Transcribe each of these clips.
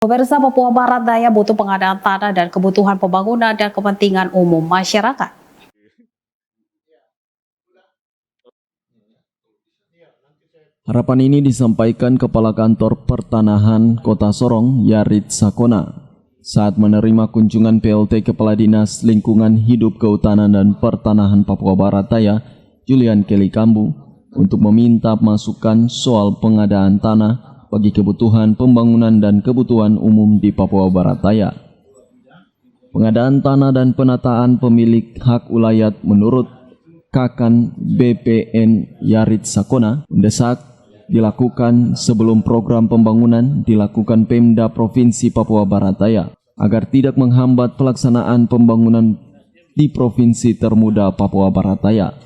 Pemirsa, Papua Barat Daya butuh pengadaan tanah dan kebutuhan pembangunan dan kepentingan umum masyarakat. Harapan ini disampaikan Kepala Kantor Pertanahan Kota Sorong, Yarit Sakona, saat menerima kunjungan PLT Kepala Dinas Lingkungan Hidup Kehutanan dan Pertanahan Papua Barat Daya, Julian Kelly Kambu, untuk meminta masukan soal pengadaan tanah bagi kebutuhan pembangunan dan kebutuhan umum di Papua Barat Daya. Pengadaan tanah dan penataan pemilik hak ulayat menurut Kakan BPN Yarit Sakona mendesak dilakukan sebelum program pembangunan dilakukan Pemda Provinsi Papua Barat Daya agar tidak menghambat pelaksanaan pembangunan di provinsi termuda Papua Barat Daya.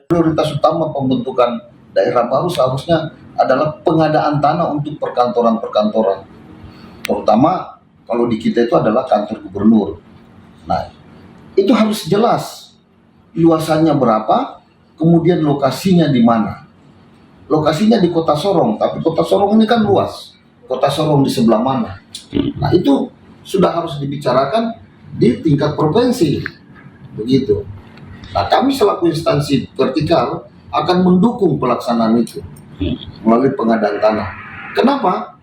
Prioritas utama pembentukan daerah baru seharusnya adalah pengadaan tanah untuk perkantoran-perkantoran, terutama kalau di kita itu adalah kantor gubernur. Nah, itu harus jelas luasannya berapa, kemudian lokasinya di mana. Lokasinya di Kota Sorong, tapi Kota Sorong ini kan luas. Kota Sorong di sebelah mana? Nah, itu sudah harus dibicarakan di tingkat provinsi, begitu. Nah, kami selaku instansi vertikal akan mendukung pelaksanaan itu melalui pengadaan tanah. Kenapa?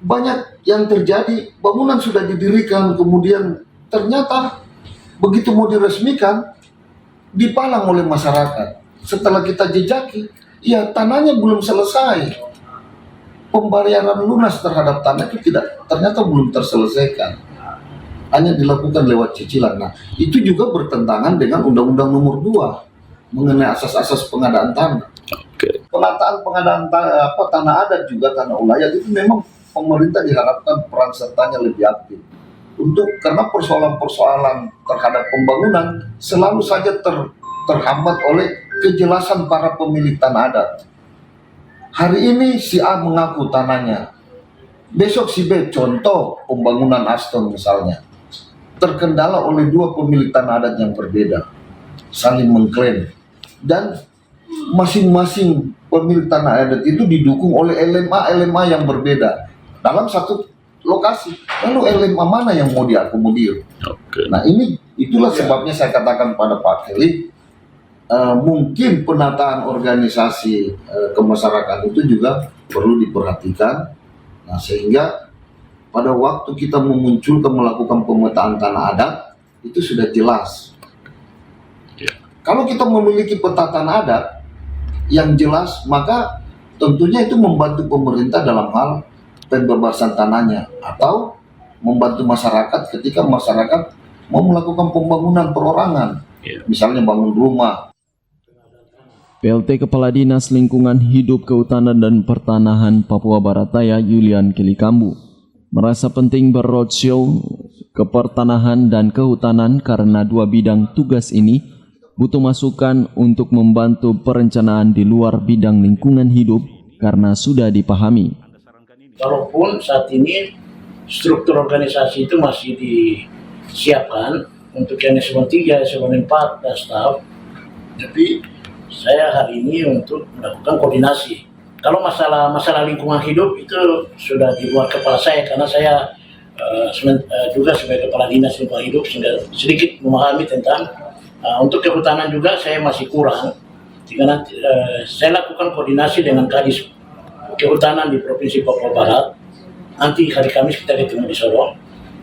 Banyak yang terjadi, bangunan sudah didirikan, kemudian ternyata begitu mau diresmikan, dipalang oleh masyarakat. Setelah kita jejaki, ya tanahnya belum selesai. Pembayaran lunas terhadap tanah itu ternyata belum terselesaikan. Hanya dilakukan lewat cicilan. Nah, itu juga bertentangan dengan Undang-Undang Nomor 2 mengenai asas-asas pengadaan tanah. Penataan pengadaan tanah adat juga tanah ulayat itu memang pemerintah diharapkan peran sertanya lebih aktif. Karena persoalan-persoalan terhadap pembangunan selalu saja terhambat oleh kejelasan para pemilik tanah adat. Hari ini si A mengaku tanahnya, besok si B, contoh pembangunan Aston misalnya, terkendala oleh dua pemilik tanah adat yang berbeda, saling mengklaim, dan masing-masing pemilik tanah adat itu didukung oleh LMA yang berbeda dalam satu lokasi. Lalu LMA mana yang mau diakomodir? Nah, itulah sebabnya saya katakan pada Pak Kelly, mungkin penataan organisasi kemasyarakatan itu juga perlu diperhatikan. Nah, sehingga pada waktu kita melakukan pemetaan tanah adat itu sudah jelas. Kalau kita memiliki peta tanah adat yang jelas, maka tentunya itu membantu pemerintah dalam hal pembebasan tanahnya atau membantu masyarakat ketika masyarakat mau melakukan pembangunan perorangan, misalnya bangun rumah. PLT Kepala Dinas Lingkungan Hidup Kehutanan dan Pertanahan Papua Barat Daya, Julian Kelly Kambu, merasa penting berroadshow ke pertanahan dan kehutanan karena dua bidang tugas ini butuh masukan untuk membantu perencanaan di luar bidang lingkungan hidup karena sudah dipahami. Walaupun saat ini struktur organisasi itu masih disiapkan untuk yang S1 3, S1 4 dan staf, tapi saya hari ini untuk melakukan koordinasi. Kalau masalah lingkungan hidup itu sudah di luar kepala saya karena saya juga sebagai kepala dinas lingkungan hidup sedikit memahami tentang untuk kehutanan juga saya masih kurang karena saya lakukan koordinasi dengan Kadis Kehutanan di Provinsi Papua Barat. Nanti hari Kamis kita ketemu di Sorong.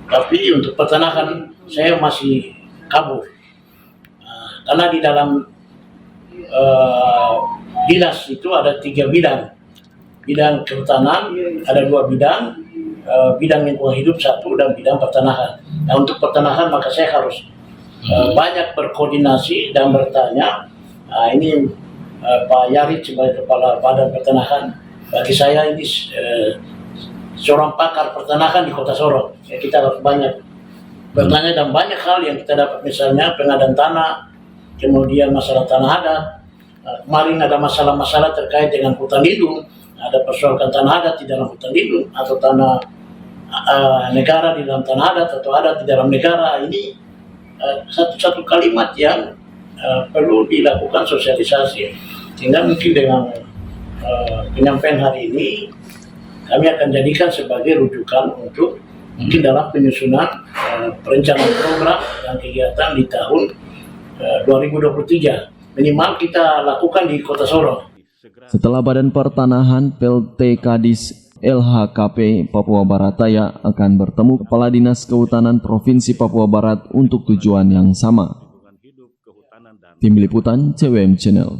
Tapi untuk pertanahan saya masih kabur karena di dalam dinas itu ada 3 bidang. Bidang kehutanan ada 2 bidang, bidang lingkungan hidup 1 dan bidang pertanahan. Nah, untuk pertanahan maka saya harus banyak berkoordinasi dan bertanya. Ini Pak Yarit sebagai Kepala Badan Pertanahan, bagi saya ini seorang pakar pertanahan di Kota Sorong. Kita harus banyak bertanya dan banyak hal yang kita dapat, misalnya pengadaan tanah, kemudian masalah tanah adat. Kemarin ada masalah-masalah terkait dengan hutan lindung, ada persoalan tanah adat di dalam hutan lindung atau tanah negara di dalam tanah adat atau adat di dalam negara. Ini satu kalimat yang perlu dilakukan sosialisasi, sehingga mungkin dengan penyampaian hari ini kami akan jadikan sebagai rujukan untuk mungkin dalam penyusunan perencanaan program dan kegiatan di tahun 2023. Minimal kita lakukan di Kota Sorong. Setelah Badan Pertanahan PLT Kadis LHKP Papua Barat Daya akan bertemu Kepala Dinas Kehutanan Provinsi Papua Barat untuk tujuan yang sama. Tim Liputan CWM Channel.